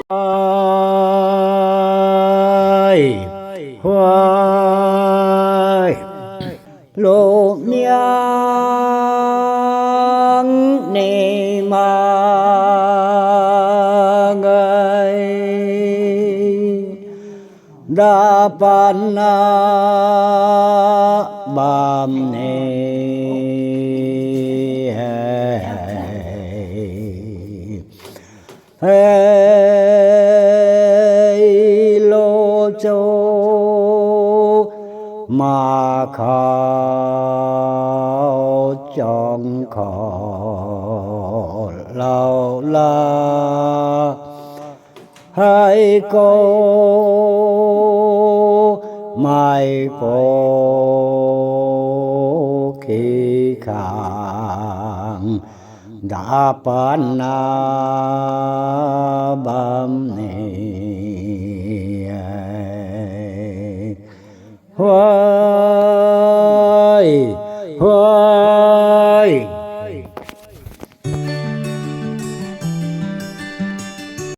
hoài lộ miếng nề mà ngài đa pan na bam nề hey lô châu mà khao trong khó lao la hai cô mai cô khi khang đã pan na bam ni hoài hoài